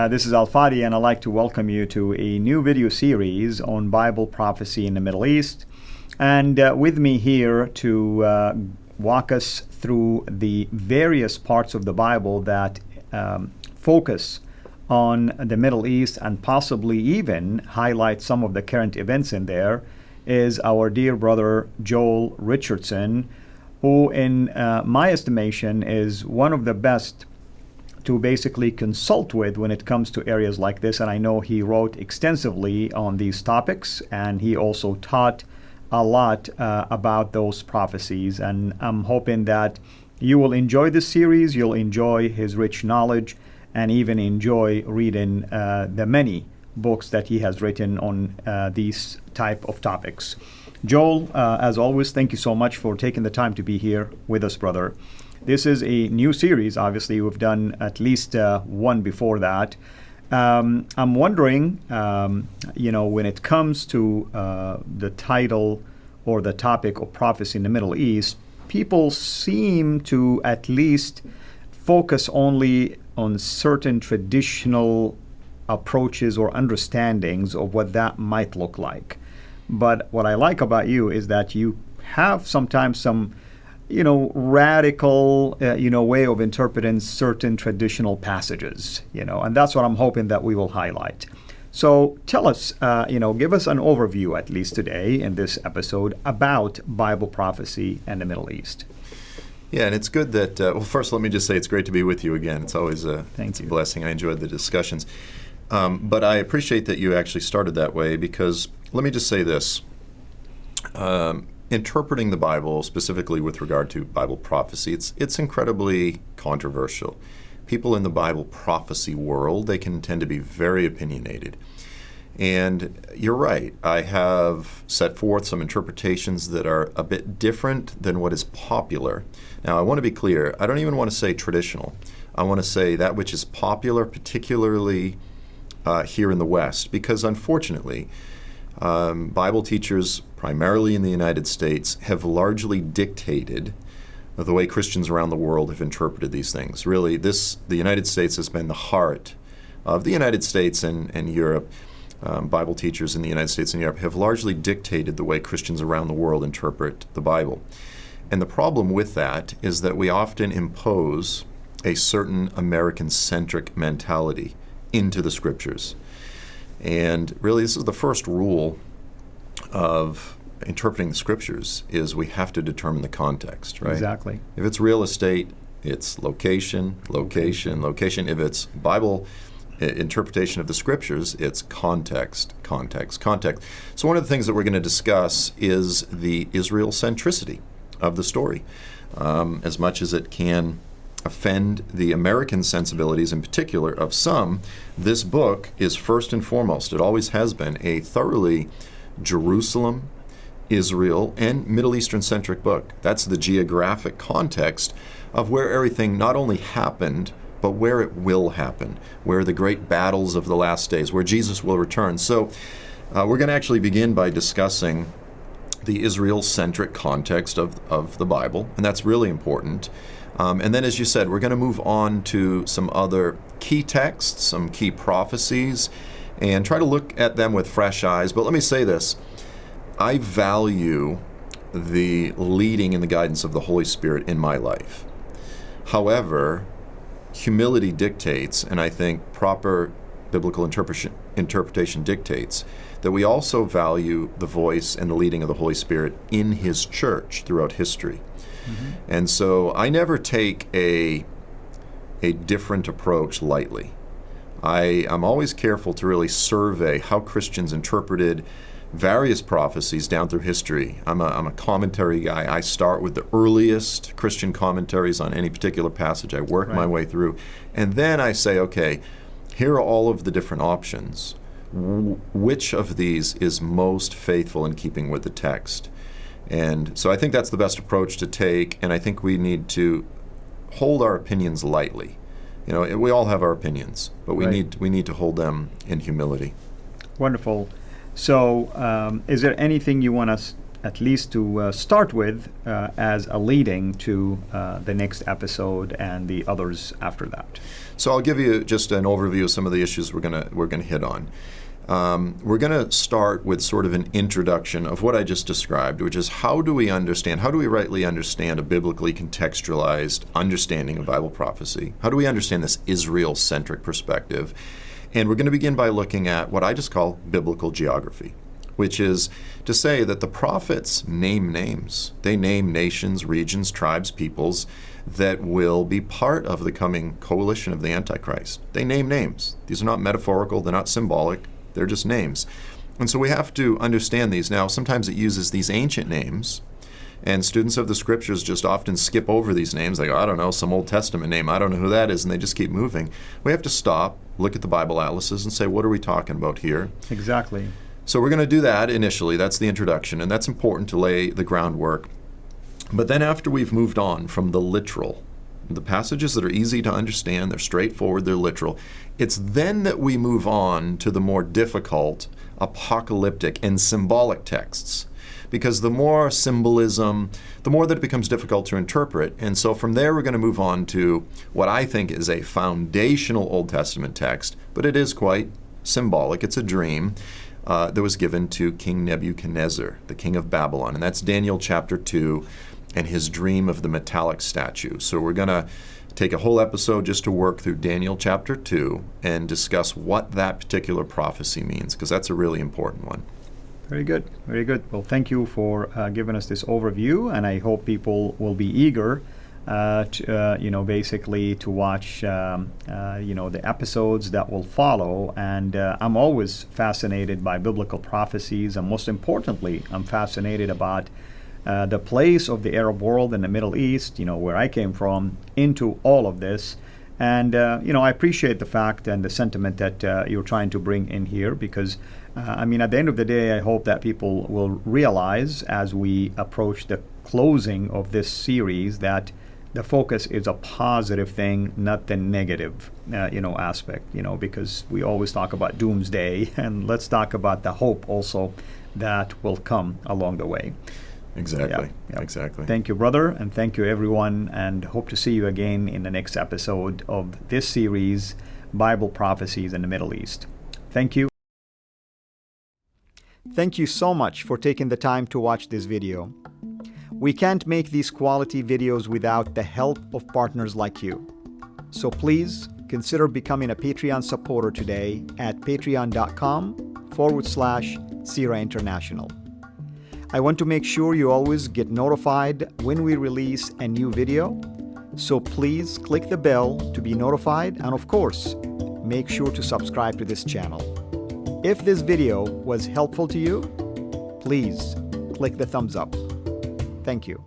This is Fadi, and I'd like to welcome you to a new video series on Bible prophecy in the Middle East. And with me here to walk us through the various parts of the Bible that focus on the Middle East and possibly even highlight some of the current events in there is our dear brother Joel Richardson, who in my estimation is one of the best to basically consult with when it comes to areas like this. And I know he wrote extensively on these topics, and he also taught a lot about those prophecies. And I'm hoping that you will enjoy this series, you'll enjoy his rich knowledge, and even enjoy reading the many books that he has written on these type of topics. Joel, as always, thank you so much for taking the time to be here with us, brother. This is a new series. Obviously, we've done at least one before that. I'm wondering, when it comes to the title or the topic of prophecy in the Middle East, people seem to at least focus only on certain traditional approaches or understandings of what that might look like. But what I like about you is that you have sometimes some radical, way of interpreting certain traditional passages, and that's what I'm hoping that we will highlight. So tell us, give us an overview, at least today in this episode, about Bible prophecy and the Middle East. Yeah, and it's good that, first let me just say it's great to be with you again. It's always a blessing. I enjoyed the discussions. But I appreciate that you actually started that way, because let me just say this. Interpreting the Bible, specifically with regard to Bible prophecy, it's incredibly controversial. People in the Bible prophecy world, they can tend to be very opinionated. And you're right, I have set forth some interpretations that are a bit different than what is popular. Now, I want to be clear, I don't even want to say traditional. I want to say that which is popular, particularly here in the West, because unfortunately, Bible teachers, primarily in the United States, have largely dictated the way Christians around the world have interpreted these things. Really, the United States has been the heart of the United States and Europe. Bible teachers in the United States and Europe have largely dictated the way Christians around the world interpret the Bible. And the problem with that is that we often impose a certain American-centric mentality into the Scriptures. And really, this is the first rule of interpreting the Scriptures, is we have to determine the context, right? Exactly. If it's real estate, it's location. If it's Bible interpretation of the Scriptures, it's context. So one of the things that we're going to discuss is the Israel-centricity of the story. As much as it can offend the American sensibilities, in particular of some, this book is first and foremost, it always has been, a thoroughly Jerusalem, Israel, and Middle Eastern-centric book. That's the geographic context of where everything not only happened, but where it will happen, where the great battles of the last days, where Jesus will return. So we're going to actually begin by discussing the Israel-centric context of the Bible, and that's really important. And then, as you said, we're going to move on to some other key texts, some key prophecies, and try to look at them with fresh eyes. But let me say this. I value the leading and the guidance of the Holy Spirit in my life. However, humility dictates, and I think proper biblical interpretation dictates, that we also value the voice and the leading of the Holy Spirit in His church throughout history. Mm-hmm. And so I never take a different approach lightly. I'm always careful to really survey how Christians interpreted various prophecies down through history. I'm a commentary guy. I start with the earliest Christian commentaries on any particular passage. I work my way through. And then I say, okay, here are all of the different options. Which of these is most faithful in keeping with the text? And so I think that's the best approach to take, and I think we need to hold our opinions lightly. We all have our opinions, but we need to hold them in humility. Wonderful. So is there anything you want us at least to start with as a leading to the next episode and the others after that. So I'll give you just an overview of some of the issues we're gonna hit on. We're going to start with sort of an introduction of what I just described, which is how do we rightly understand a biblically contextualized understanding of Bible prophecy? How do we understand this Israel-centric perspective? And we're going to begin by looking at what I just call biblical geography, which is to say that the prophets name names. They name nations, regions, tribes, peoples that will be part of the coming coalition of the Antichrist. They name names. These are not metaphorical, they're not symbolic. They're just names. And so we have to understand these. Now, sometimes it uses these ancient names, and students of the scriptures just often skip over these names. They go, I don't know, some Old Testament name, I don't know who that is, and they just keep moving. We have to stop, look at the Bible atlases, and say, what are we talking about here? Exactly. So we're going to do that initially. That's the introduction, and that's important to lay the groundwork. But then after we've moved on from the literal, the passages that are easy to understand, they're straightforward, they're literal, it's then that we move on to the more difficult apocalyptic and symbolic texts. Because the more symbolism, the more that it becomes difficult to interpret. And so from there we're going to move on to what I think is a foundational Old Testament text, but it is quite symbolic. It's a dream that was given to King Nebuchadnezzar, the king of Babylon. And that's Daniel chapter 2 and his dream of the metallic statue. So we're going to take a whole episode just to work through Daniel chapter 2 and discuss what that particular prophecy means, because that's a really important one. Very good, very good. Well, thank you for giving us this overview, and I hope people will be eager basically to watch, the episodes that will follow. And I'm always fascinated by biblical prophecies, and most importantly, I'm fascinated about the place of the Arab world and the Middle East, where I came from, into all of this. And, I appreciate the fact and the sentiment that you're trying to bring in here, because, at the end of the day, I hope that people will realize as we approach the closing of this series that the focus is a positive thing, not the negative, aspect, because we always talk about doomsday, and let's talk about the hope also that will come along the way. Exactly. Yeah. Exactly. Thank you, brother, and thank you, everyone, and hope to see you again in the next episode of this series, Bible Prophecies in the Middle East. Thank you. Thank you so much for taking the time to watch this video. We can't make these quality videos without the help of partners like you. So please consider becoming a Patreon supporter today at patreon.com/CIRA International. I want to make sure you always get notified when we release a new video, so please click the bell to be notified, and of course, make sure to subscribe to this channel. If this video was helpful to you, please click the thumbs up. Thank you.